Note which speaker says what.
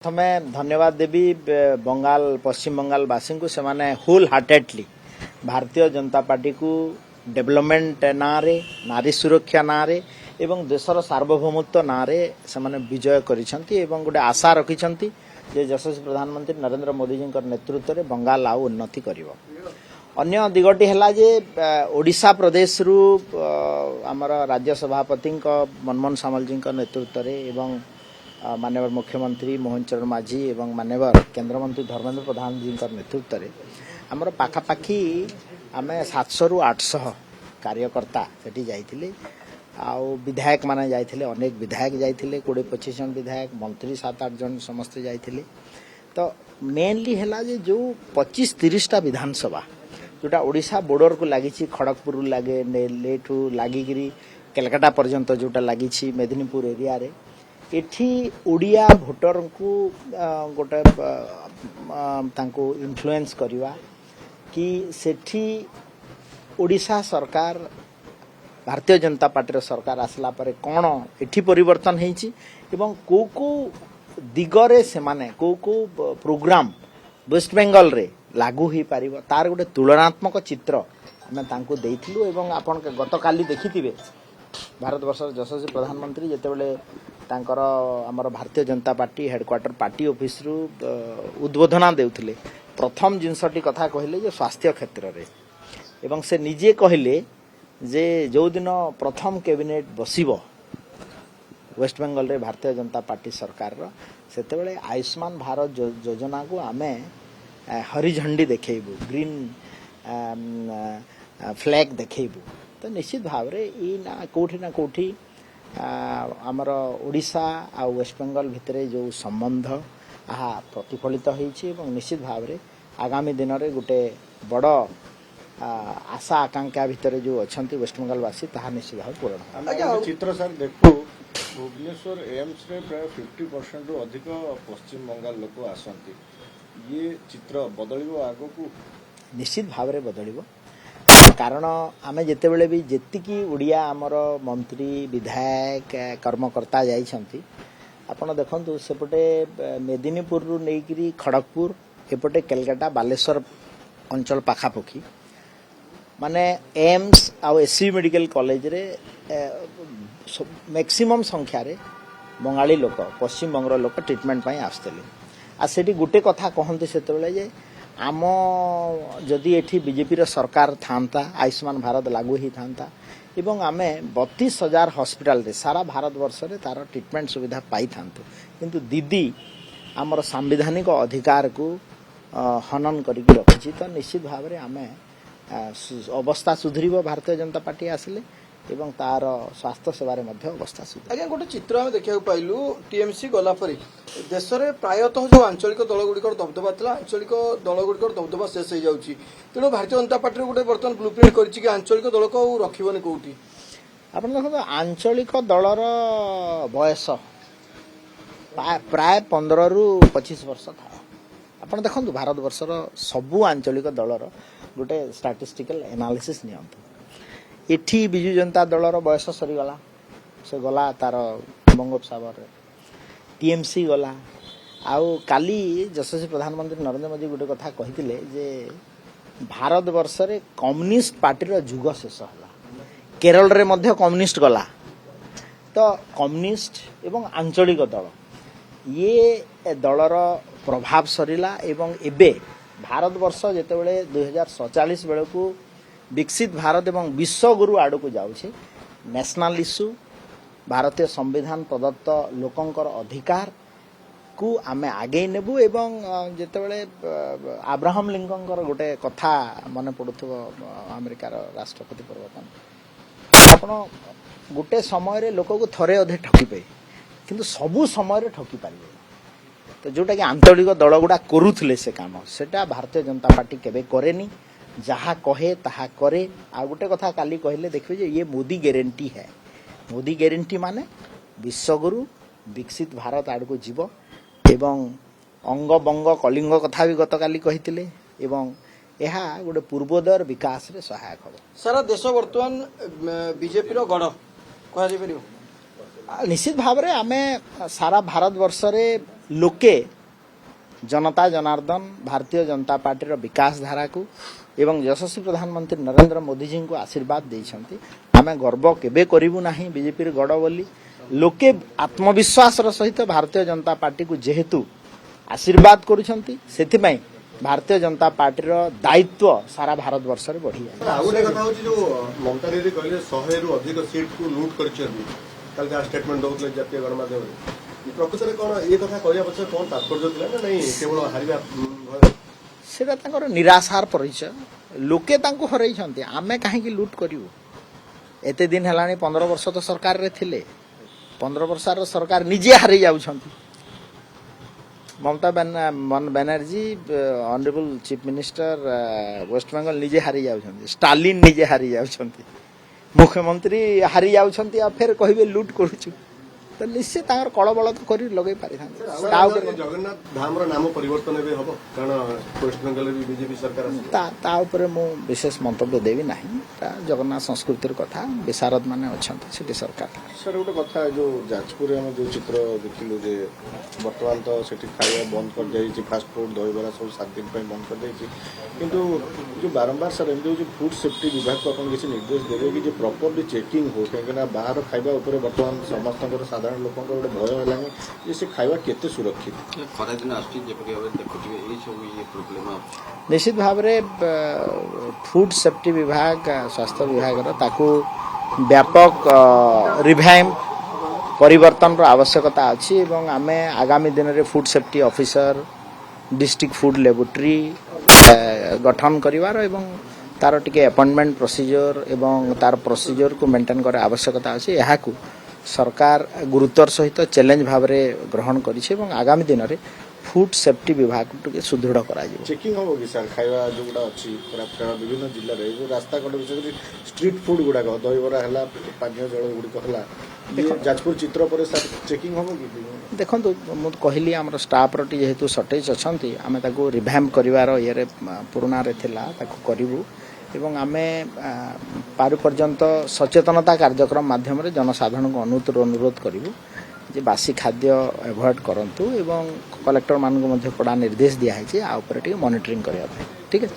Speaker 1: प्रथमे धन्यवाद देवी बंगाल पश्चिम बंगाल वासी को से माने whole heartedly Bharatiya Janata party को डेवलपमेंट ना रे नारी सुरक्षा ना रे एवं देशर सार्वभौमत्व ना रे से माने विजय करिसंती एवं गोटे आशा रखिसंती जे यशस्वी प्रधानमंत्री नरेंद्र मोदी जी नेतृत्व में बंगाल आउ उन्नति करिवो। अन्य दिगटी है जे ओडिशा प्रदेश रु आमर राज्य सभापति मनमोहन सामल जी नेतृत्व में एवं माननीय मुख्यमंत्री मोहन चरण माझी एवं माननीय केंद्रमंत्री धर्मेंद्र प्रधान जी नेतृत्व में आमर पाखापाखि आम 700 रु 800 कार्यकर्ता सेठी जाइथिले आउ विधायक माने जाइथिले अनेक विधायक जाइथिले 20-25 जन विधायक मंत्री 7-8 जन समस्त जाइथिले। तो मेनली है जो 25-30 टा विधानसभा जोटा ओडिशा बॉर्डर को लगी खड़गपुर लगे लेठू लगिकी कलकाता पर्यंत जोटा लगी मेदिनीपुर एरिया रे एठी ओडिया भोटर को गोटे तांको इन्फ्लुएंस करवा कि सेठी ओडिशा सरकार भारतीय जनता पार्टी सरकार आसला परे कौन एठी परिवर्तन होईची एवं को दिगरे से माने को प्रोग्राम वेस्ट बेंगल रे लागू ही पारिबो तार गोटे तुलनात्मक चित्र आमे तांको देइथिलु एवं आपन गतकाली देखिथिबे भारत वर्ष यशस्वी प्रधानमंत्री जेतेबेले तांकर आमर Bharatiya Janata party headquarter party office रु उद्बोधन देउथिले प्रथम जिनसटी कथा कहले जे स्वास्थ्य क्षेत्र रे एवं से निजे कहले जे जो दिन प्रथम कैबिनेट बसिबो वेस्ट बेंगल रे भारतीय जनता पार्टी सरकार रो सेतेबेले आयुष्मान भारत योजना को आमे हरी झंडी देखेबू ग्रीन फ्लैग देखेबू। तो निश्चित भाव रे ई ना कोठी आमर ओडिशा आ वेस्ट बेंगल भितरे जो संबंध आहा प्रतिफलित होईछि एवं निश्चित भाव रे आगामी दिन रे गोटे बड़ आशा आकांक्षा भितर जो अच्छी वेस्ट बेंगल वासी ताहा निश्चित भाव पूर्ण
Speaker 2: चित्र सर देखु भुवनेश्वर एम्स रे प्राय 50% रु अधिक पश्चिम बंगाल लोक आसंती ये चित्र बदलिबो आगो को
Speaker 1: निश्चित भाव रे बदलिबो कारण आमे जेतेबेले भी जेतिकी ओडिया आमर मंत्री विधायक कर्मकर्ता जाइछंती आपण देखंतु सेपटे मेदिनीपुर रु नेकिरी खड़गपुर एपटे कलकाता बालेश्वर अंचल पाखापाखि माने एम्स आ एससी मेडिकल कॉलेज रे मैक्सिमम संख्या रे बंगाली लोक पश्चिम बंगर लोक ट्रीटमेंट पई आस्तले आ सेठी गुटे कथा कहंते सेतेबेले जे आम जदि एठी बीजेपी रो सरकार थांता आयुष्मान भारत लागू ही थांता एवं आमे 32,000 हॉस्पिटल रे सारा भारत वर्ष रे तार ट्रीटमेंट सुविधा पाई थांतु किंतु दीदी आमर संवैधानिक अधिकार को हनन करिक रखिछि। तो निश्चित भाव रे आमे अवस्था सुधरिबो भारतीय जनता पार्टी आसले एवं तार स्वास्थ्य सेवारे मध्य अवस्था सुधर।
Speaker 3: आज्ञा गोटे चित्र आम देखा पाइलु टीएमसी गला परी देश में प्रायतः जो आंचलिक दल गुड़िकर दबदबा था आंचलिक दल गुड़िकर दबदबा शेष हो जाऊँगी तेणु भारतीय जनता पार्टी गोटे बर्तमान ब्लूप्रिंट कर आंचलिक दल को रखिबनी कौटी
Speaker 1: आप देखो आंचलिक दलर बयस प्राय 15 रु 25 वर्ष था। आप देखो भारत वर्षर सबू आंचलिक दलर गोटे स्टैटिस्टिकल एनालिसिस नियंतु एठी बिजु जनता दलर बयस सरीगला से गला तार बंगोपसागर टीएमसी गला आउ काली यशस्वी प्रधानमंत्री नरेंद्र मोदी गोटे कथा कहिथिले जे भारत वर्ष रे कम्युनिस्ट पार्टी रो जुग शेष होला केरल रे मध्य कम्युनिस्ट गला तो कम्युनिस्ट एवं आंचलिक दल ये दलर प्रभाव सरीला एवं एबे भारत वर्ष जेतेबेले 2047 बेलकू विकसित भारत एवं विश्व गुरु आड़ को जाऊे नेशनल इश्यू भारतीय संविधान प्रदत्त लोकंकर अधिकार को आमे आगे नेबू एवं जेतेबेले अब्राहम लिंकन गोटे कथा मन पड़ुथबो अमेरिकार राष्ट्रपति परिवर्तन आपण गोटे समय रे लोक को थरे अधे ठकी पे किंतु सबु समय रे ठकी पारिबे। तो जोटा कि आंतरिक दल गुड़ा करूथले से काम सेटा भारतीय जनता पार्टी केबे करेनी जहाँ कहे ताहा करे। आ गोटे कथा काली कहले देखिए जे ये मोदी गारंटी है मोदी गारंटी माने विश्वगुरु विकसित भारत आड़ को जीव एवं अंग बंग कलिंग कथा भी गत काली कहिथिले एवं यह गोटे पूर्वोदय विकास रे सहायक हो।
Speaker 3: सारा देश वर्तमान बीजेपी रो गढ़ कह निश्चित
Speaker 1: भाव रे आमे सारा भारत वर्ष रे लोके जनता जनार्दन भारतीय जनता पार्टी विकास धारा को एवं यशस्वी प्रधानमंत्री नरेंद्र मोदी जी को आशीर्वाद देइछंती आमे गर्व केबे करिवु नाही बीजेपी रे गड़ बोली लोके आत्मविश्वास सहित भारतीय जनता पार्टी को जेहेतु आशीर्वाद करुछंती सेथिपई भारतीय जनता पार्टी दायित्व सारा भारत वर्ष रे बढ़ी जाए।
Speaker 4: ଆଉ ଗୋଟେ କଥା ହଉଛି ଯୋଉ ମମତା ଦିଦି କହିଲେ 100 ରୁ ଅଧିକ ସିଟ୍ କୁ ଲୁଟ୍ କରିଛନ୍ତି କାଲି ଯାହା ଷ୍ଟେଟମେଣ୍ଟ ଦଉଥିଲେ ଜାତୀୟ ଗଣମାଧ୍ୟମରେ ପ୍ରକୃତରେ କଣ ଏ କଥା କହିବା ପଛରେ କଣ ତାତ୍ପର୍ଯ୍ୟ ଥିଲା ନା ନାଇଁ କେବଳ ହାରିବା
Speaker 1: सेटा तांकर निराशार परिचय लोके तांको हरैछंती आमे काहेकि लूट करिवु एते दिन हेलानी 15 वर्ष तो सरकार रे थिले 15 वर्ष सरकार निजे हारि जाउछंती Mamata Banerjee honourable chief minister West Bengal निजे हारि जाउछंती स्टालिन निजे हारि जाउछंती मुख्यमंत्री हारि जाउछंती आ फेर कहिबे लूट करूछु तो निश्चित तांकर कळबळ तो करी लगै पारि थांते
Speaker 4: जगन्नाथ धामर नाम परिवर्तन ଏବେ ହବ କାରଣ वेस्ट बंगाल रे बीजेपी सरकार ଅଛି
Speaker 1: ता ऊपर मु विशेष मंतव्य देवी नहीं जगन्नाथ संस्कृतिर कथा विशारद माने अछंती सिटी सरकार
Speaker 2: सर गोटे कथा जो जाजपुर में जो चित्र देखिलु जे वर्तमान तो सेठी खाଇବା बंद कर जाई फास्ट फूड दहीबरा सब 7 दिन पे बंद कर जाई किंतु जो बारंबार सर एम जो फूड सेफ्टी विभाग को अपन किसी निर्देश देबे कि जे प्रॉपर्ली चेकिंग हो कहीं बाहर खाଇବା ऊपर वर्तमान समस्त साधारण लोकों को गोटे भय है जे से खाଇବା केते सुरक्षित
Speaker 4: ଖରା ଦିନ ଆସୁଛି ଯେପରି ଭାବରେ ଦେଖୁଥିବେ ଏଇ ସବୁ ଇଏ ପ୍ରୋବ୍ଲେମ
Speaker 1: निश्चित भाव रे फूड सेफ्टी विभाग स्वास्थ्य विभाग ताकू व्यापक रिभैम्प परिवर्तन आवश्यकता अच्छी एवं आमे आगामी दिन रे food safety officer district food laboratory गठन करिवार एवं तार टिके अपॉइंटमेंट प्रोसीजर एवं तार प्रोसीजर को मेंटेन करे आवश्यकता अच्छी यहा को सरकार गुरुत्वर सहित चैलेंज भाव रे ग्रहण करिছে এবং आगामी दिन रे फूड सेफ्टी विभाग टिके सुदृढ़ करा जिवो
Speaker 2: चेकिंग हो कि सर खाଇବା जो गुडा अछि विभिन्न जिल्ला रे जो रास्ता कट विशेष स्ट्रीट फूड गुडा दहीबरा हला पानीय जल गुडी कहला जाजपुर चित्र पर सर चेकिंग हो कि
Speaker 1: देखंतु मु कहली हमर स्टाफ रो जेहेतु शॉर्टेज अछंती आमे ताको रिभैम्प करिवार ये रे पुराना रे थिला ताको करिवु एवं आमे पारु पर्यंत सचेतनता कार्यक्रम माध्यम रे जनसाधारण को अनुरोध करिवु जे बासी खाद्य अवॉइड करंतु एवं कलेक्टर मान को मध्य कड़ा निर्देश दिया है जे आ ऊपर टिके मॉनिटरिंग करिया ठीक है।